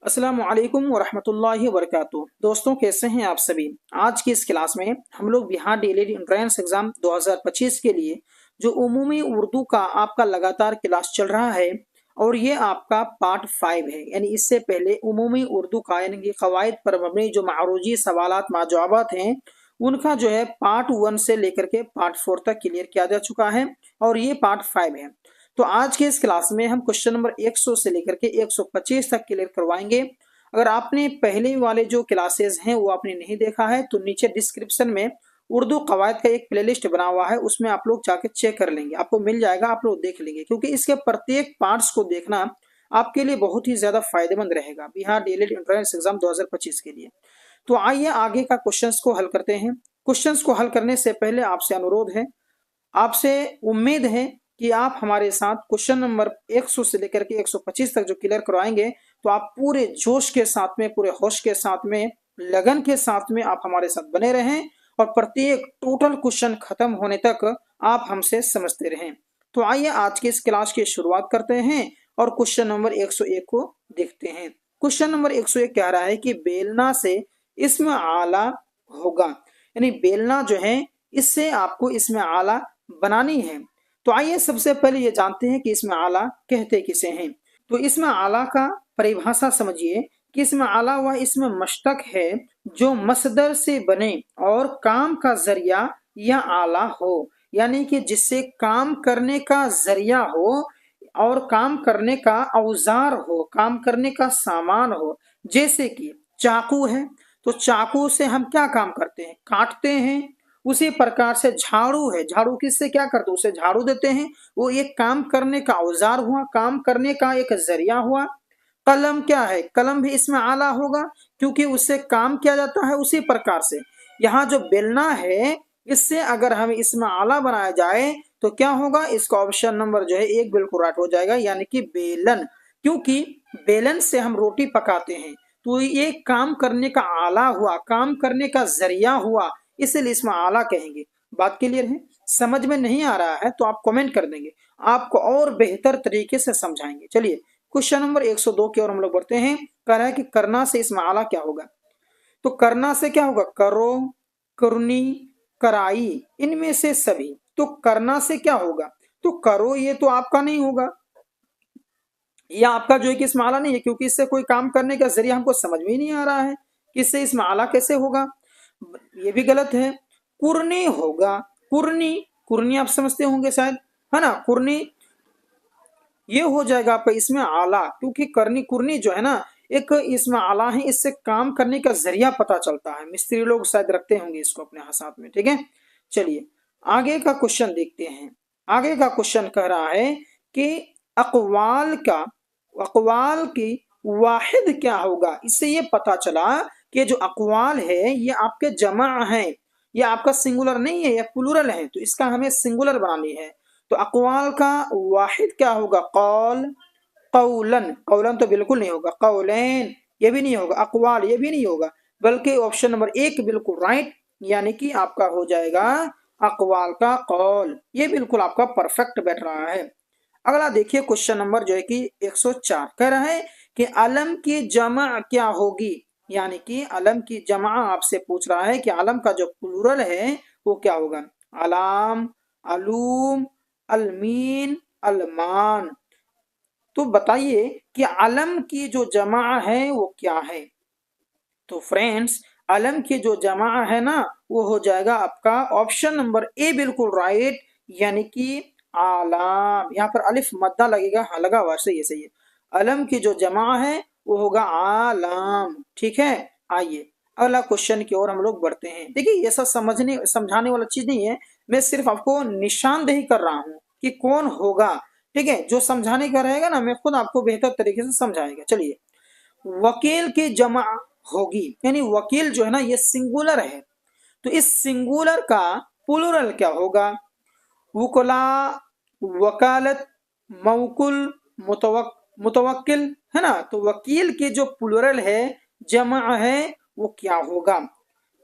अस्सलाम वालेकुम वरहमतुल्लाहि वबरकातुहू। दोस्तों, कैसे हैं आप सभी। आज की इस क्लास में हम लोग बिहार डीएलएड एंट्रेंस एग्जाम 2025 के लिए जो उमूमी उर्दू का आपका लगातार क्लास चल रहा है और ये आपका पार्ट 5 है। यानी इससे पहले उमूमी उर्दू का यानी कि कवायद पर मबनी जो मारूजी सवालात माजवाबात हैं उनका जो है पार्ट 1 से लेकर के पार्ट 4 तक क्लियर किया जा चुका है और ये पार्ट 5 है। तो आज के इस क्लास में हम क्वेश्चन नंबर 100 से लेकर के 125 तक क्लियर करवाएंगे। अगर आपने पहले वाले जो क्लासेस हैं वो आपने नहीं देखा है तो नीचे डिस्क्रिप्शन में उर्दू कवायद का एक प्लेलिस्ट बना हुआ है, उसमें आप लोग जाके चेक कर लेंगे, आपको मिल जाएगा, आप लोग देख लेंगे, क्योंकि इसके प्रत्येक पार्ट्स को देखना आपके लिए बहुत ही ज्यादा फायदेमंद रहेगा बिहार डीएलएड एंट्रेंस एग्जाम 2025 के लिए। तो आइए आगे का क्वेश्चंस को हल करते हैं। क्वेश्चंस को हल करने से पहले आपसे अनुरोध है, आपसे उम्मीद है कि आप हमारे साथ क्वेश्चन नंबर 100 से लेकर के 125 तक जो क्लियर करवाएंगे तो आप पूरे जोश के साथ में, पूरे होश के साथ में, लगन के साथ में आप हमारे साथ बने रहें और प्रत्येक टोटल क्वेश्चन खत्म होने तक आप हमसे समझते रहें। तो आइए आज के इस क्लास की शुरुआत करते हैं और क्वेश्चन नंबर 101 को देखते हैं। क्वेश्चन नंबर 101 कह रहा है कि बेलना से इसमें आला होगा, यानी बेलना जो है इससे आपको इसमें आला बनानी है। तो आइए सबसे पहले ये जानते हैं कि इसमें आला कहते किसे हैं। तो इसमें आला का परिभाषा समझिए कि इसमें आला वह इसमें मश्तक है जो मसदर से बने और काम का जरिया या आला हो, यानी कि जिससे काम करने का जरिया हो और काम करने का औजार हो, काम करने का सामान हो। जैसे कि चाकू है तो चाकू से हम क्या काम करते हैं, काटते हैं। उसी प्रकार से झाड़ू है, झाड़ू किससे क्या करते हैं, उसे झाड़ू देते हैं। वो एक काम करने का औजार हुआ, काम करने का एक जरिया हुआ। कलम क्या है, कलम भी इसमें आला होगा क्योंकि उससे काम किया जाता है। उसी प्रकार से यहाँ जो बेलना है इससे अगर हमें इसमें आला बनाया जाए तो क्या होगा, इसका ऑप्शन नंबर जो है 1 बिल्कुल राइट हो जाएगा, यानी कि बेलन। क्योंकि बेलन से हम रोटी पकाते हैं तो ये काम करने का आला हुआ, काम करने का जरिया हुआ, इसलिए इसमें आला कहेंगे। बात क्लियर है। समझ में नहीं आ रहा है तो आप कमेंट कर देंगे, आपको और बेहतर तरीके से समझाएंगे। चलिए क्वेश्चन नंबर 102 की ओर हम लोग बढ़ते हैं। कह रहा है कि करना से इसमें आला क्या होगा। तो करना से क्या होगा, करो, करनी, कराई, इनमें से सभी। तो करना से क्या होगा, तो करो ये तो आपका नहीं होगा, यह आपका जो है कि इसमें आला नहीं है क्योंकि इससे कोई काम करने का जरिया हमको समझ में ही नहीं आ रहा है कि इससे इसमें आला कैसे होगा। ये भी गलत है। कुरनी होगा, कुरनी, कुरनी आप समझते होंगे शायद, है ना। कुरनी ये हो जाएगा आपका इसमें आला, क्योंकि करनी कुरनी जो है ना एक इसमें आला है, इससे काम करने का जरिया पता चलता है। मिस्त्री लोग शायद रखते होंगे इसको अपने साथ में, ठीक है। चलिए आगे का क्वेश्चन देखते हैं। आगे का क्वेश्चन कह रहा है कि अकवाल का, अकवाल की वाहिद क्या होगा। इससे ये पता चला कि जो अकवाल है ये आपके जमा है, ये आपका सिंगुलर नहीं है, ये प्लूरल है, तो इसका हमें सिंगुलर बनानी है। तो अकवाल का वाहिद क्या होगा, कौल, कौलन, कौलन तो बिल्कुल नहीं होगा, कौलैन ये भी नहीं होगा, अकवाल ये भी नहीं होगा, बल्कि ऑप्शन नंबर 1 बिल्कुल राइट, यानी कि आपका हो जाएगा अकवाल का कौल। ये बिल्कुल आपका परफेक्ट बैठ रहा है। अगला देखिए क्वेश्चन नंबर जो है कि 104 कह रहा है कि अलम की जमा क्या होगी, यानी कि अलम की जमा आपसे पूछ रहा है कि अलम का जो प्लूरल है वो क्या होगा। अलाम, अलूम, अलमीन, अलमान। तो बताइए कि अलम की जो जमा है वो क्या है। तो फ्रेंड्स अलम की जो जमा है ना वो हो जाएगा आपका ऑप्शन नंबर ए बिल्कुल राइट, यानी कि आलाम। यहाँ पर अलिफ मद्दा लगेगा, हाँ लगा हुआ, सही है सही है। अलम की जो जमा है वो होगा आलाम, ठीक है। आइए अगला क्वेश्चन की ओर हम लोग बढ़ते हैं। देखिए ये सब समझने समझाने वाला चीज नहीं है, मैं सिर्फ आपको निशानदेही कर रहा हूँ कि कौन होगा, ठीक है। जो समझाने का रहेगा ना मैं खुद आपको बेहतर तरीके से समझाएगा। चलिए वकील की जमा होगी, यानी वकील जो है ना ये सिंगुलर है, तो इस सिंगुलर का प्लूरल क्या होगा। वकला, वकालत, मौकुल, मुतवक्किल, है ना। तो वकील की जो प्लूरल है, जमा है, वो क्या होगा।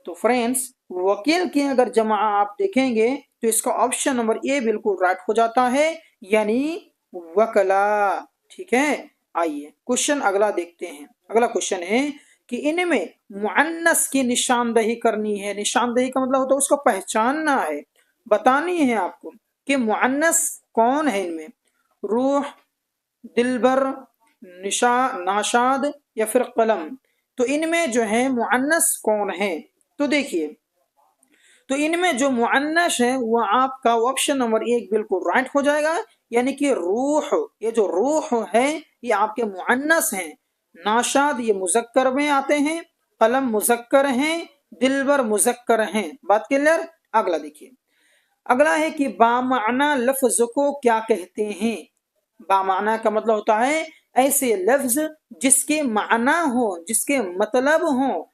तो फ्रेंड्स वकील की अगर जमा आप देखेंगे तो इसका ऑप्शन नंबर ए बिल्कुल राइट हो जाता है, यानी वकला, ठीक है। आइए क्वेश्चन अगला देखते हैं। अगला क्वेश्चन है कि इनमें मुअन्नस की निशानदेही करनी है। निशानदेही का मतलब होता है उसको पहचानना है, बतानी है आपको कि मुअन्नस कौन है इनमें, रूह, दिलबर, निशा, नाशाद या फिर कलम। तो इनमें जो है मुअन्नस कौन है, तो देखिए, तो इनमें जो मुअन्नस है वो आपका ऑप्शन नंबर 1 बिल्कुल राइट हो जाएगा, यानी कि रूह, ये जो रूह है ये आपके मुअन्नस हैं। नाशाद ये मुजक्कर में आते हैं, कलम मुजक्कर हैं, दिलबर मुजक्कर हैं। बात क्लियर। अगला देखिए, अगला है कि बामाना लफ्ज को क्या कहते हैं। बामाना का मतलब होता है ऐसे लफ्ज जिसके माना हो, जिसके मतलब हो,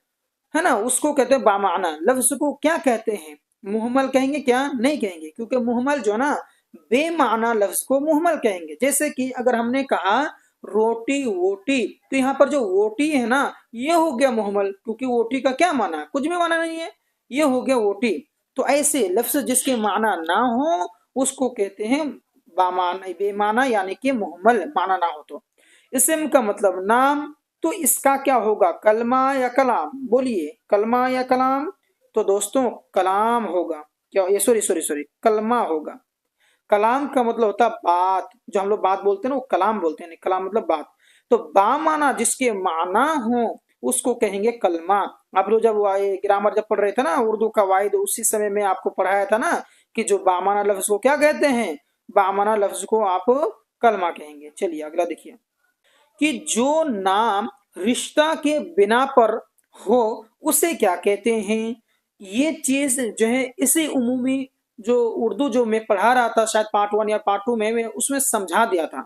है ना, उसको कहते हैं बामाना। लफ्ज को क्या कहते हैं, मुहमल कहेंगे क्या, नहीं कहेंगे, क्योंकि मुहमल जो ना बेमाना लफ्ज को मुहमल कहेंगे। जैसे कि अगर हमने कहा रोटी वोटी, तो यहाँ पर जो वोटी है ना ये हो गया मुहमल, क्योंकि वोटी का क्या माना, कुछ भी माना नहीं है, ये हो गया वोटी। तो ऐसे लफ्ज जिसके माना ना हो उसको कहते हैं बामाना, बेमाना, यानी कि मुहमल, माना ना हो। तो इस्म का मतलब नाम, तो इसका क्या होगा, कलमा या कलाम, बोलिए कलमा या कलाम। तो दोस्तों कलाम होगा, क्या ये, सॉरी सॉरी सॉरी, कलमा होगा। कलाम का मतलब होता है बात, जो हम लोग बात बोलते हैं ना वो कलाम बोलते हैं, कलाम मतलब बात। तो बा माना जिसके माना हो उसको कहेंगे कलमा। आप लोग जब ग्रामर जब पढ़ रहे थे ना उर्दू का वाहिद, उसी समय में आपको पढ़ाया था ना कि जो बामाना लफ्ज को क्या कहते हैं, बामाना लफ्ज को आप कलमा कहेंगे। चलिए अगला देखिए, कि जो नाम रिश्ता के बिना पर हो उसे क्या कहते हैं। ये चीज जो है इसी उमूमी जो उर्दू जो मैं पढ़ा रहा था शायद पार्ट 1 या पार्ट 2 में, मैं उसमें समझा दिया था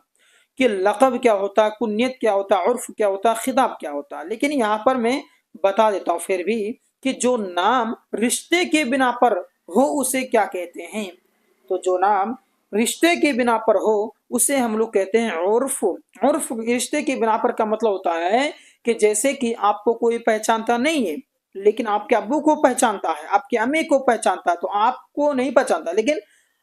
कि लक़ब क्या होता, कुन्यत क्या होता, उर्फ क्या होता, खिताब क्या होता। लेकिन यहाँ पर मैं बता देता हूँ फिर भी कि जो नाम रिश्ते के बिना पर हो उसे क्या कहते हैं। तो जो नाम रिश्ते के बिना पर हो उसे हम लोग कहते हैं उर्फ। उर्फ रिश्ते के बिना पर का मतलब होता है कि जैसे कि आपको कोई पहचानता नहीं है लेकिन आपके अब्बू को पहचानता है, आपके अम्मी को पहचानता है, तो आपको नहीं पहचानता लेकिन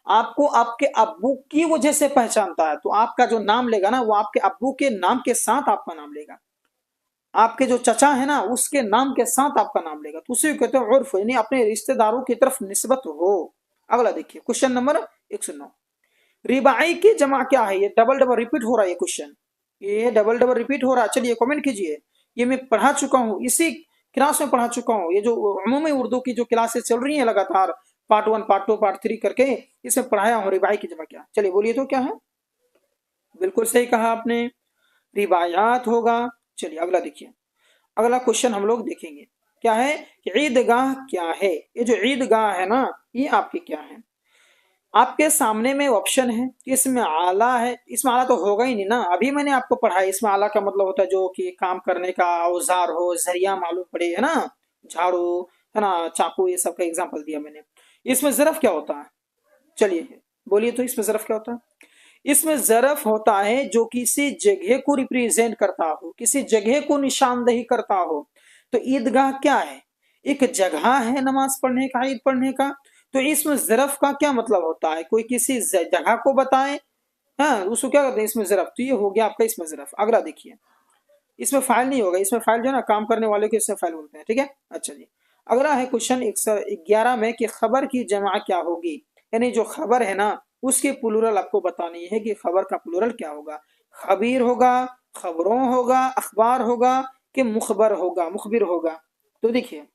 आपको आपके अब्बू की वजह से पहचानता है, तो आपका जो नाम लेगा ना वो आपके अब्बू के नाम के साथ आपका नाम लेगा, आपके जो चचा है ना उसके नाम के साथ आपका नाम लेगा, तो उसे कहते हैं उर्फ, यानी अपने रिश्तेदारों की तरफ निस्बत हो। अगला देखिए क्वेश्चन नंबर 109, रिबाई की जमा क्या है। ये डबल डबल रिपीट हो रहा है ये क्वेश्चन, ये डबल डबल रिपीट हो रहा है। चलिए कमेंट कीजिए, ये मैं पढ़ा चुका हूँ, इसी क्लास में पढ़ा चुका हूँ। ये जो अमूमी उर्दू की जो क्लासेस चल रही है लगातार पार्ट 1 पार्ट 2 पार्ट 3 करके, इसमें पढ़ाया हूँ रिबाई की जमा क्या। चलिए बोलिए तो क्या है, बिल्कुल सही कहा आपने, रिबायात होगा। चलिए अगला देखिए, अगला क्वेश्चन हम लोग देखेंगे क्या है कि ईदगाह क्या है। ये जो ईदगाह है ना ये आपकी क्या है। आपके सामने में ऑप्शन है कि इसमें आला है, इसमें आला तो होगा ही नहीं ना, अभी मैंने आपको पढ़ा है इसमें आला का मतलब होता है जो कि काम करने का औजार हो, जरिया मालूम पड़े, है ना, झाड़ू, है ना, चाकू, ये सब का एग्जांपल दिया मैंने। इसमें ज़रफ क्या होता है, चलिए बोलिए तो इसमें ज़रफ क्या होता है। इसमें ज़रफ होता है जो किसी जगह को रिप्रेजेंट करता हो, किसी जगह को निशानदेही करता हो। तो ईदगाह क्या है, एक जगह है नमाज पढ़ने का, ईद पढ़ने का। तो इसमें ज़रफ का क्या मतलब होता है, कोई किसी जगह को बताए, हाँ उसको क्या कहते हैं इसमें ज़रफ। तो ये हो गया आपका इसमें ज़रफ। अगला देखिए, इसमें फाइल नहीं होगा, इसमें फाइल जो है ना काम करने वाले को इससे फाइल बोलते हैं, ठीक है। अच्छा जी, अगला है क्वेश्चन 111 में कि खबर की जमा क्या होगी, यानी जो खबर है ना उसके प्लूरल आपको बतानी है कि खबर का प्लूरल क्या होगा। खबीर होगा, खबरों होगा, अखबार होगा कि मुखबर होगा, मुखबिर होगा। तो देखिए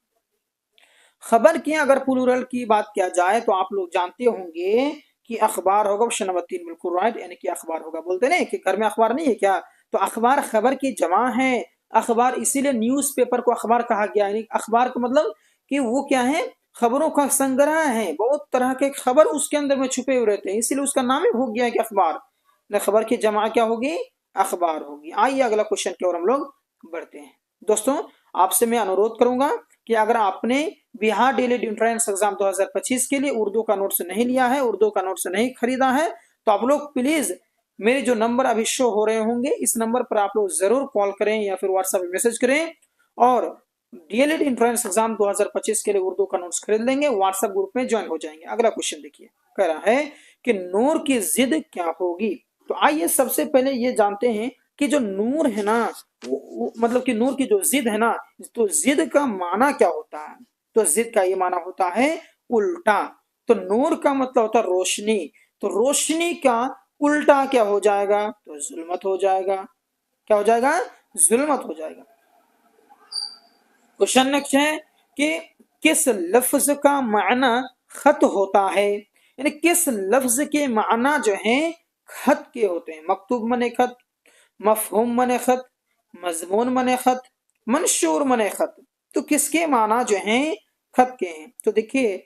खबर की अगर प्लूरल की बात किया जाए तो आप लोग जानते होंगे कि अखबार होगा, ऑप्शन नंबर 3 बिल्कुल राइट, यानी कि अखबार होगा। बोलते नहीं कि घर में अखबार नहीं है क्या, तो अखबार खबर की जमा है। अखबार इसीलिए न्यूज़पेपर को अखबार कहा गया, यानी अखबार का मतलब कि वो क्या है, खबरों का संग्रह है, बहुत तरह के खबर उसके अंदर में छुपे हुए रहते हैं, इसीलिए उसका नाम ही हो गया है कि अखबार। न खबर की जमा क्या होगी, अखबार होगी। आइए अगला क्वेश्चन की ओर हम लोग बढ़ते हैं। दोस्तों आपसे मैं अनुरोध करूंगा कि अगर आपने बिहार डीएलएड एंट्रेंस एग्जाम 2025 के लिए उर्दू का नोट्स नहीं लिया है, उर्दू का नोट्स नहीं खरीदा है, तो आप लोग प्लीज मेरे जो नंबर अभी शो हो रहे होंगे इस नंबर पर आप लोग जरूर कॉल करें या फिर व्हाट्सएप में मैसेज करें और डीएलएड एंट्रेंस एग्जाम 2025 के लिए उर्दू का नोट्स खरीद लेंगे, व्हाट्सएप ग्रुप में ज्वाइन हो जाएंगे। अगला क्वेश्चन देखिए, कह रहा है कि नूर की जिद क्या होगी। तो आइए सबसे पहले ये जानते हैं कि जो नूर है ना मतलब कि नूर की जो जिद है ना, तो जिद का माना क्या होता है? तो जिद का ये माना होता है उल्टा। तो नूर का मतलब होता है रोशनी, तो रोशनी का उल्टा क्या हो जाएगा? तो जुल्मत हो जाएगा। क्या हो जाएगा? जुल्मत हो जाएगा। क्वेश्चन नेक्स्ट है कि किस लफ्ज का माना खत होता है? यानी किस लफ्ज के माना जो है खत के होते हैं? मकतूब मने खत, मफहूम मने खत, मजमून मने खत, मंशूर मने खत। तो किसके माना जो है खत के हैं? तो देखिए,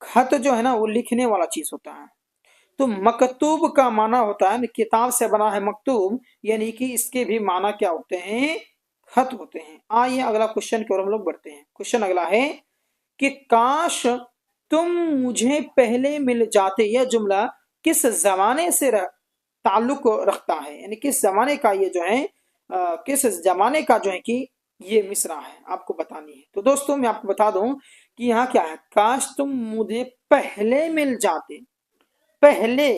खत जो है ना वो लिखने वाला चीज होता है। तो मकतूब का माना होता है किताब से बना है मकतूब, यानी कि इसके भी माना क्या होते हैं? खत होते हैं। आइए अगला क्वेश्चन की ओर हम लोग बढ़ते हैं। क्वेश्चन अगला है कि काश तुम मुझे पहले मिल जाते। यह जुमला किस जमाने से ताल्लुक रखता है? यानी किस जमाने का ये जो है किस जमाने का जो है कि ये मिसरा है, आपको बतानी है। तो दोस्तों मैं आपको बता दूं कि यहाँ क्या है, काश तुम मुझे पहले मिल जाते। पहले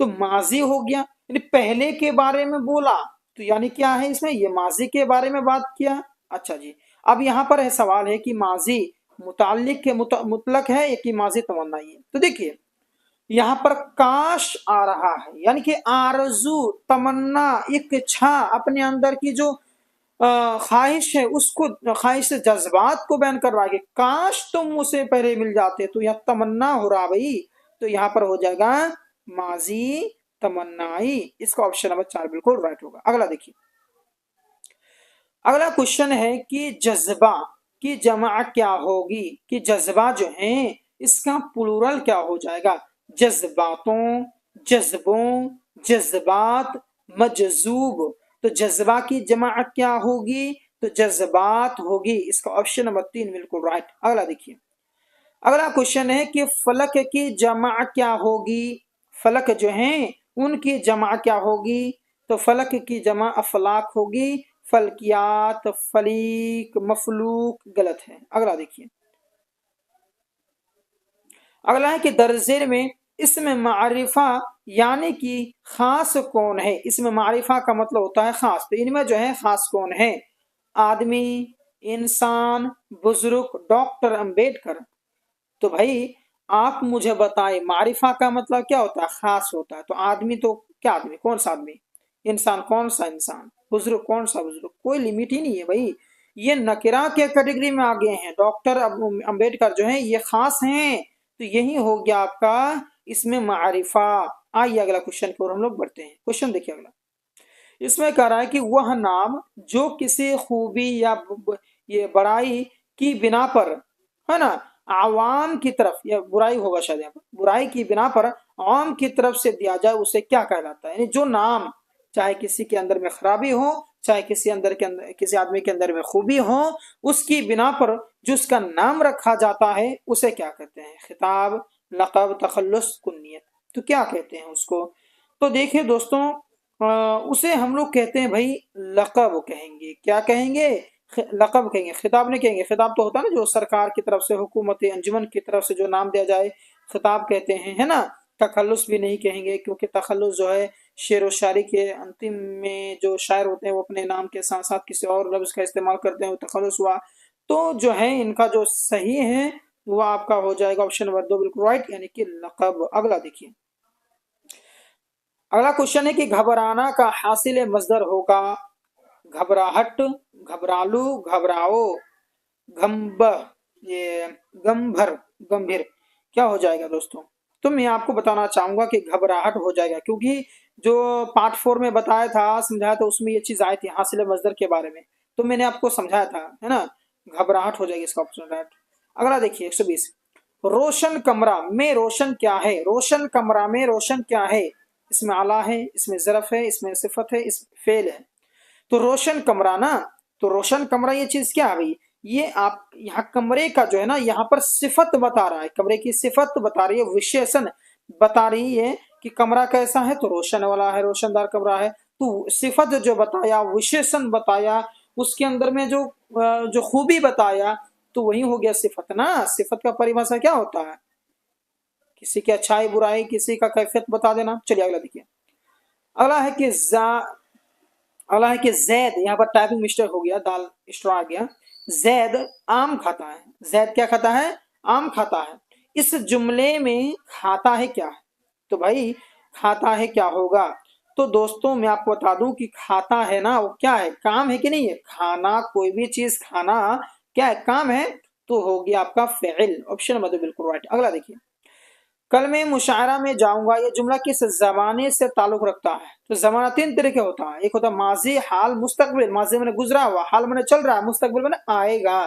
तो माजी हो गया, यानी पहले के बारे में बोला, तो यानी क्या है इसमें? ये माजी के बारे में बात किया। अच्छा जी, अब यहाँ पर है सवाल है कि माजी मुताल्लिक के मुतलक है या कि माजी तमन्नाई है? तो देखिए यहाँ पर काश आ रहा है, यानी कि आरजू, तमन्ना, इच्छा, अपने अंदर की जो ख्वाहिश है उसको, ख्वाहिश से जज्बात को बयान कर रहा है कि काश तुम मुझसे पहले मिल जाते। तो यह तमन्ना हो रहा भाई, तो यहाँ पर हो जाएगा माजी तमन्नाई। इसका ऑप्शन नंबर 4 बिल्कुल राइट होगा। अगला देखिए, अगला क्वेश्चन है कि जज्बा की जमा क्या होगी? कि जज्बा जो है इसका प्लूरल क्या हो जाएगा? जज्बातों, जज्बों, जज्बात, मजजूब। तो जज्बा की जमा क्या होगी? तो जज्बात होगी। इसका ऑप्शन नंबर 3 बिल्कुल राइट। अगला देखिए, अगला क्वेश्चन है कि फलक की जमा क्या होगी? फलक जो है उनकी जमा क्या होगी? तो फलक की जमा अफलाक होगी। फलकियात, फलीक, मफलूक गलत है। अगला देखिए, अगला है कि दर्जे में इसमें मारिफा यानी कि खास कौन है? इसमें मारिफा का मतलब होता है खास, तो इनमें जो है खास कौन है? आदमी, इंसान, बुजुर्ग, डॉक्टर अंबेडकर। तो भाई आप मुझे बताएं, मारिफा का मतलब क्या होता है? खास होता है। तो आदमी तो क्या आदमी? कौन सा आदमी? इंसान कौन सा इंसान? बुजुर्ग कौन सा बुजुर्ग? कोई लिमिट ही नहीं है भाई। ये नकिरा के कैटेगरी में आ गए हैं। डॉक्टर अंबेडकर जो है ये खास हैं। तो यही हो गया आपका इसमें मारिफा। आइए अगला क्वेश्चन की ओर हम लोग बढ़ते हैं। क्वेश्चन देखिए अगला, इसमें कह रहा है कि वह नाम जो किसी खूबी या ये बड़ाई की बिना पर, है ना, आवाम की तरफ, या बुराई होगा शायद यहाँ पर, बुराई की बिना पर आवाम की तरफ से दिया जाए उसे क्या कहलाता है? यानी जो नाम, चाहे किसी के अंदर में खराबी हो, चाहे किसी आदमी के अंदर में खूबी हो, उसकी बिना पर जो उसका नाम रखा जाता है उसे क्या कहते हैं? खिताब, लक़ब, तखल्लुस, कुन्नियत। तो क्या कहते हैं उसको? तो देखिए दोस्तों, उसे हम लोग कहते हैं भाई लक़ब कहेंगे। क्या कहेंगे? लक़ब कहेंगे। खिताब नहीं कहेंगे। खिताब तो होता है ना जो सरकार की तरफ से, हुकूमत अंजुमन की तरफ से जो नाम दिया जाए, खिताब कहते हैं, है ना। तखल्लुस भी नहीं कहेंगे, क्योंकि तखल्लुस जो है शेर व शायरी के अंतिम में जो शायर होते हैं वो अपने नाम के साथ साथ किसी और लफ्ज का इस्तेमाल करते हैं, वो तखल्लुस हुआ। तो जो है इनका जो सही है वो आपका हो जाएगा ऑप्शन नंबर 2 बिल्कुल राइट, यानी कि लक़ब। अगला देखिए, अगला क्वेश्चन है कि घबराना का हासिल मजदर होगा घबराहट, घबरालू, घबराओ, गंब, ये गंभर, गंभीर। क्या हो जाएगा दोस्तों? तो मैं आपको बताना चाहूंगा कि घबराहट हो जाएगा, क्योंकि जो पार्ट 4 में बताया था, समझाया था, उसमें ये चीज आई थी हासिल मजदर के बारे में। तो मैंने आपको समझाया था, है ना। घबराहट हो जाएगी इसका ऑप्शन राइट। अगला देखिए 120, रोशन कमरा में रोशन क्या है? रोशन कमरा में रोशन क्या है? इसमें आला है, इसमें ज़रफ है, इसमें सिफत है, इस फेल है। तो रोशन कमरा ना, तो रोशन कमरा ये चीज क्या है भाई? ये आप यहाँ कमरे का जो है ना, यहाँ पर सिफत बता रहा है, कमरे की सिफत बता रही है, विशेषण बता रही है कि कमरा कैसा है। तो रोशन वाला है, रोशनदार कमरा है। तो सिफत जो बताया, विशेषण बताया, उसके अंदर में जो खूबी बताया, तो वही हो गया सिफत ना। सिफत का परिभाषा क्या होता है? किसी की अच्छाई बुराई, किसी का कैफियत बता देना। चलिए अगला देखिए, अगला है कि अगला है कि जैद, यहाँ पर टाइपिंग मिस्टेक हो गया, दाल एक्स्ट्रा आ गया। जैद आम खाता है। जैद क्या खाता है? आम खाता है। इस जुमले में खाता है क्या है? तो भाई खाता है क्या होगा? तो दोस्तों मैं आपको बता दूं कि खाता है ना, वो क्या है? काम है कि नहीं है? खाना, कोई भी चीज खाना क्या है? काम है। तो हो गया आपका फेल। ऑप्शन नंबर 2 बिल्कुल राइट। अगला देखिए, कल मैं मुशायरा में जाऊंगा, ये जुमला किस जमाने से ताल्लुक रखता है? तो जमाना तीन तरह के होता है। एक होता है माजी, हाल, मुस्तकबिल। माजी मैंने गुजरा हुआ, हाल मैंने चल रहा है, मुस्तकबिल मैंने आएगा।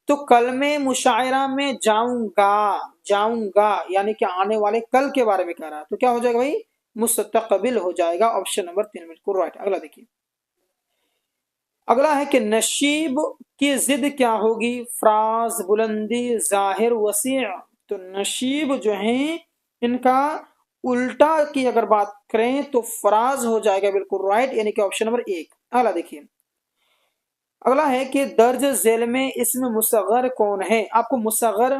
तो कल मैं मुशायरा में जाऊंगा, जाऊंगा यानी कि आने वाले कल के बारे में कह रहा है, तो क्या हो जाएगा भाई? मुस्तकबिल हो जाएगा। ऑप्शन नंबर 3 बिल्कुल राइट। अगला देखिए, अगला है कि नशीब की जिद क्या होगी? फ्राज, बुलंदी, जाहिर, वसी। तो नशीब जो है इनका उल्टा की अगर बात करें तो फराज हो जाएगा बिल्कुल राइट, यानी कि ऑप्शन नंबर 1। अगला देखिए, अगला है कि दर्ज झेल में इसमें मुसग्गर कौन है? आपको मुसग्गर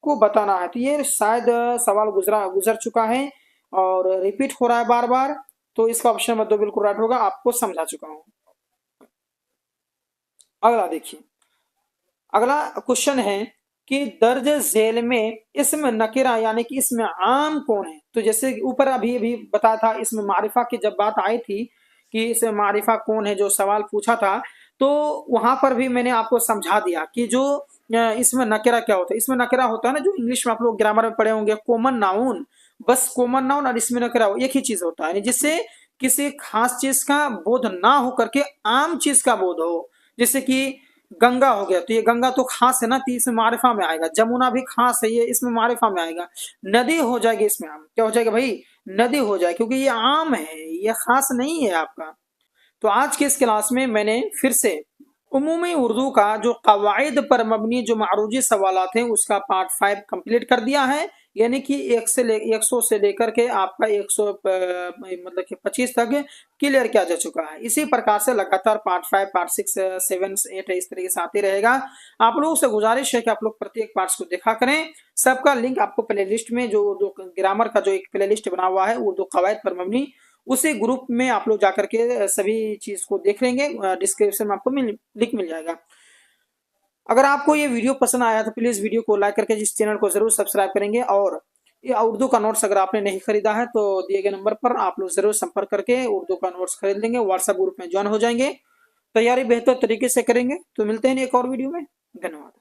को बताना है। तो ये शायद सवाल गुजर चुका है और रिपीट हो रहा है बार बार, तो इसका ऑप्शन नंबर 2 बिल्कुल राइट होगा। आपको समझा चुका हूं। अगला देखिए, अगला क्वेश्चन है कि दर्ज झेल में इसमें नकिरा यानी कि इसमें आम कौन है? तो जैसे ऊपर अभी अभी बताया था, इसमें मारिफा की जब बात आई थी कि इसमें मारिफा कौन है, जो सवाल पूछा था, तो वहां पर भी मैंने आपको समझा दिया कि जो इसमें नकिरा क्या होता है। इसमें नकिरा होता है ना, जो इंग्लिश में आप लोग ग्रामर में पढ़े होंगे, कॉमन नाउन। बस कॉमन नाउन और इसमें नकिरा एक ही चीज होता है, जिससे किसी खास चीज का बोध ना हो करके आम चीज का बोध हो। जैसे कि गंगा हो गया, तो ये गंगा तो खास है ना, तो इसमें मारिफा में आएगा। जमुना भी खास है, ये इसमें मारिफा में आएगा। नदी हो जाएगी, इसमें आम क्या हो जाएगा भाई? नदी हो जाए, क्योंकि ये आम है, ये खास नहीं है आपका। तो आज के इस क्लास में मैंने फिर से उमूमी उर्दू का जो कवायद पर मबनी जो मारूजी सवालात हैं उसका पार्ट 5 कंप्लीट कर दिया है। यानी कि 100 से लेकर के आपका 100 मतलब कि 25 तक क्लियर किया जा चुका है। इसी प्रकार से लगातार पार्ट 5, पार्ट 6, 7, 8 इस तरीके से आते रहेगा। आप लोगों से गुजारिश है कि आप लोग प्रत्येक पार्ट्स को देखा करें। सबका लिंक आपको प्ले लिस्ट में, जो उर्दू ग्रामर का जो एक प्ले लिस्ट बना हुआ है उर्दू कवायद पर मबनी, उसी ग्रुप में आप लोग जाकर के सभी चीज को देख लेंगे। डिस्क्रिप्शन में आपको लिंक मिल जाएगा। अगर आपको ये वीडियो पसंद आया तो प्लीज वीडियो को लाइक करके इस चैनल को जरूर सब्सक्राइब करेंगे। और ये उर्दू का नोट्स अगर आपने नहीं खरीदा है तो दिए गए नंबर पर आप लोग जरूर संपर्क करके उर्दू का नोट्स खरीद लेंगे, व्हाट्सएप ग्रुप में ज्वाइन हो जाएंगे, तैयारी बेहतर तरीके से करेंगे। तो मिलते हैं एक और वीडियो में। धन्यवाद।